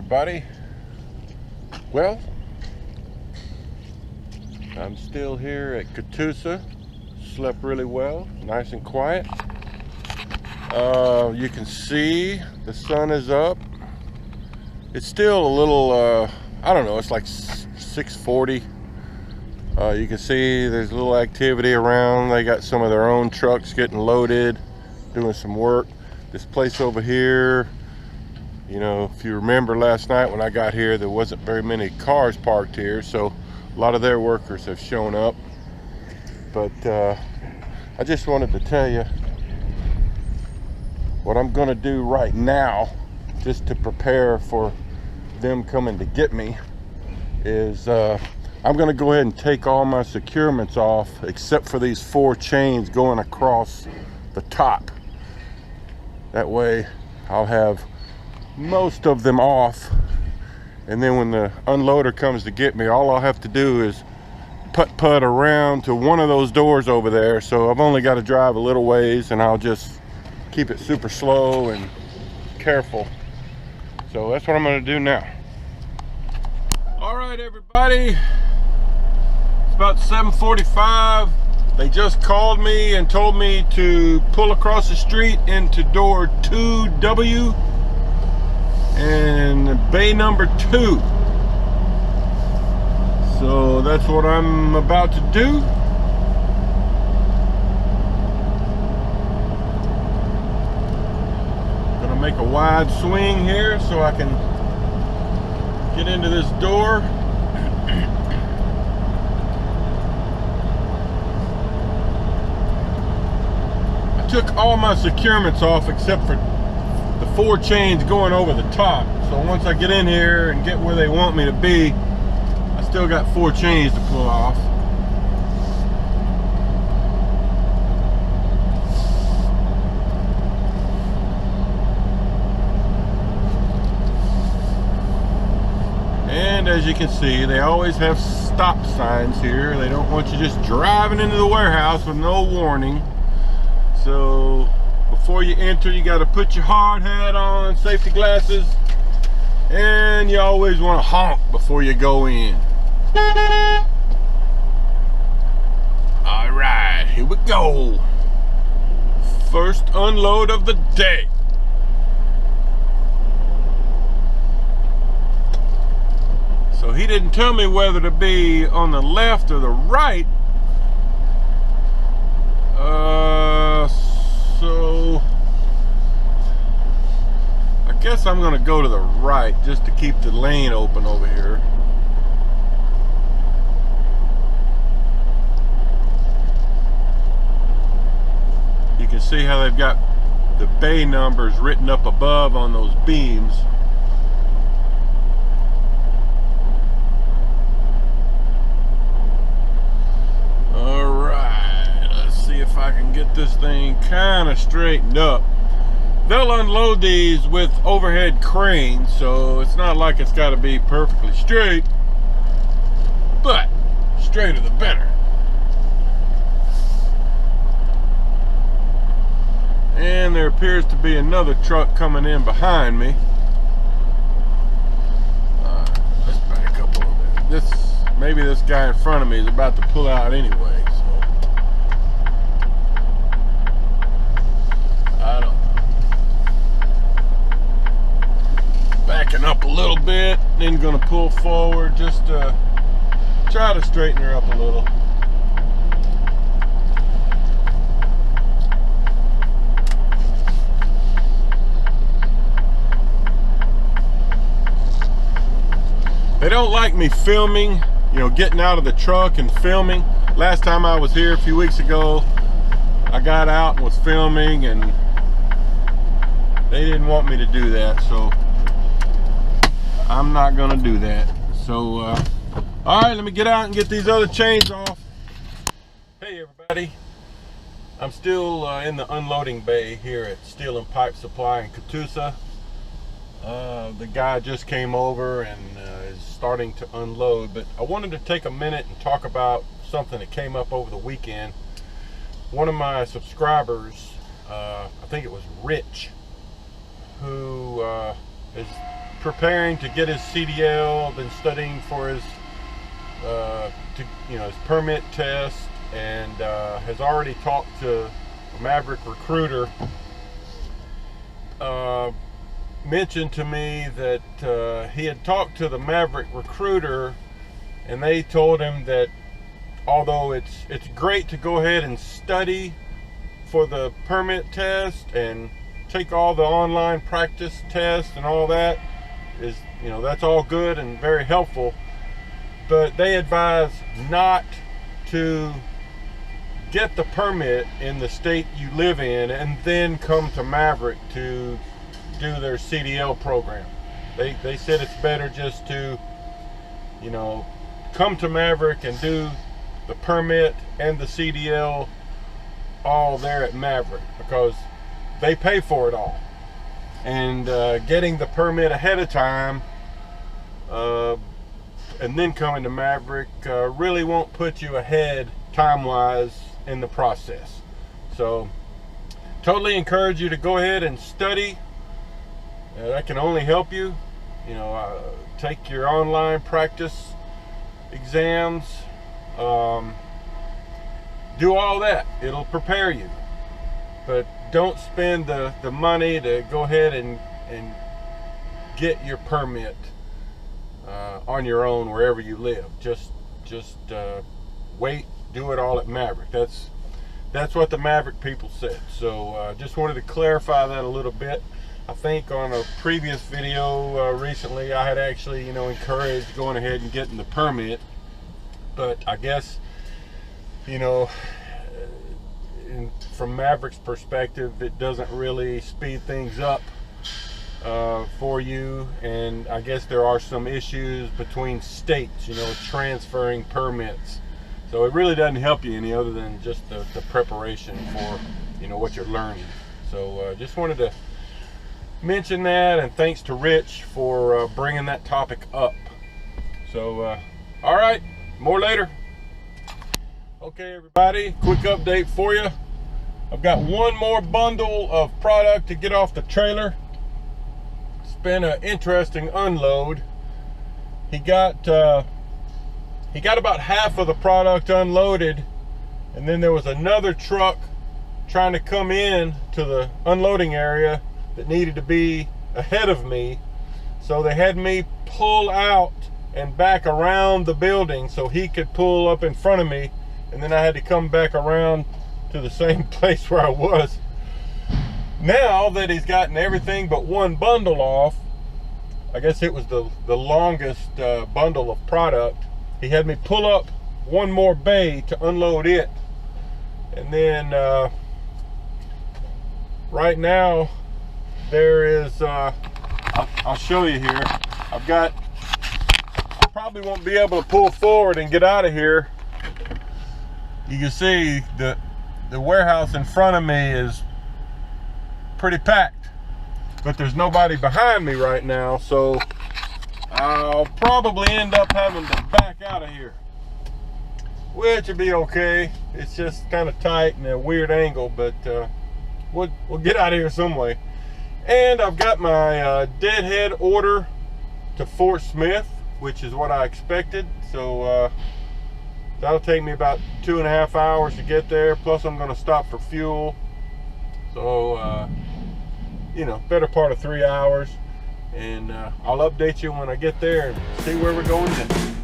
everybody. Well, I'm still here at Catoosa. Slept really well, nice and quiet. You can see the sun is up. It's still a little, I don't know, it's like 6:40. You can see there's a little activity around. They got some of their own trucks getting loaded, doing some work. This place over here, you know, if you remember last night when I got here, there wasn't very many cars parked here, so a lot of their workers have shown up. But I just wanted to tell you what I'm gonna do right now, just to prepare for them coming to get me, is I'm gonna go ahead and take all my securements off except for these 4 chains going across the top. That way I'll have most of them off, and then when the unloader comes to get me, all I'll have to do is putt around to one of those doors over there. So I've only got to drive a little ways, and I'll just keep it super slow and careful. So that's what I'm going to do now. All right, everybody, it's about 7:45. They just called me and told me to pull across the street into door 2W and bay number 2. So that's what I'm about to do. Gonna make a wide swing here so I can get into this door. I took all my securements off except for the 4 chains going over the top. So once I get in here and get where they want me to be, I still got 4 chains to pull off. And as you can see, they always have stop signs here. They don't want you just driving into the warehouse with no warning. So before you enter, you got to put your hard hat on, safety glasses, and you always want to honk before you go in. All right, here we go. First unload of the day. So he didn't tell me whether to be on the left or the right. So I guess I'm gonna go to the right just to keep the lane open over here. You can see how they've got the bay numbers written up above on those beams. If I can get this thing kind of straightened up. They'll unload these with overhead cranes, so it's not like it's got to be perfectly straight, but straighter the better. And there appears to be another truck coming in behind me. Let's back up a little bit. Maybe this guy in front of me is about to pull out anyway. Backing up a little bit, then gonna pull forward just to try to straighten her up a little. They don't like me filming, you know, getting out of the truck and filming. Last time I was here a few weeks ago, I got out and was filming, and they didn't want me to do that, so I'm not gonna do that. So all right, let me get out and get these other chains off. Hey everybody, I'm still in the unloading bay here at Steel and Pipe Supply in Catoosa. The guy just came over and is starting to unload, but I wanted to take a minute and talk about something that came up over the weekend. One of my subscribers, I think it was Rich, who is preparing to get his CDL, been studying for his his permit test, and has already talked to a Maverick recruiter. Mentioned to me that he had talked to the Maverick recruiter, and they told him that although it's great to go ahead and study for the permit test and take all the online practice tests and all that, is that's all good and very helpful, but they advise not to get the permit in the state you live in and then come to Maverick to do their CDL program. They said it's better just to come to Maverick and do the permit and the CDL all there at Maverick, because they pay for it all, and getting the permit ahead of time and then coming to Maverick really won't put you ahead time-wise in the process. So totally encourage you to go ahead and study. That can only help you. Take your online practice exams, do all that. It'll prepare you, but don't spend the money to go ahead and get your permit on your own wherever you live. Just wait, do it all at Maverick. That's what the Maverick people said. So just wanted to clarify that a little bit. I think on a previous video recently, I had actually encouraged going ahead and getting the permit, but I guess from Maverick's perspective, it doesn't really speed things up for you, and I guess there are some issues between states, transferring permits. So it really doesn't help you any other than just the preparation for what you're learning. So just wanted to mention that, and thanks to Rich for bringing that topic up. So all right, more later. Okay everybody, quick update for you. I've got one more bundle of product to get off the trailer. It's been an interesting unload. He got about half of the product unloaded, and then there was another truck trying to come in to the unloading area that needed to be ahead of me. So they had me pull out and back around the building so he could pull up in front of me, and then I had to come back around to the same place where I was. Now that he's gotten everything but one bundle off, I guess it was the longest bundle of product, he had me pull up one more bay to unload it. And then right now there is I'll show you here. I probably won't be able to pull forward and get out of here. You can see the warehouse in front of me is pretty packed, but there's nobody behind me right now, so I'll probably end up having to back out of here, which would be okay. It's just kind of tight and a weird angle, but we'll get out of here some way. And I've got my deadhead order to Fort Smith, which is what I expected. So that'll take me about 2.5 hours to get there. Plus I'm going to stop for fuel. So, better part of 3 hours. And I'll update you when I get there and see where we're going next.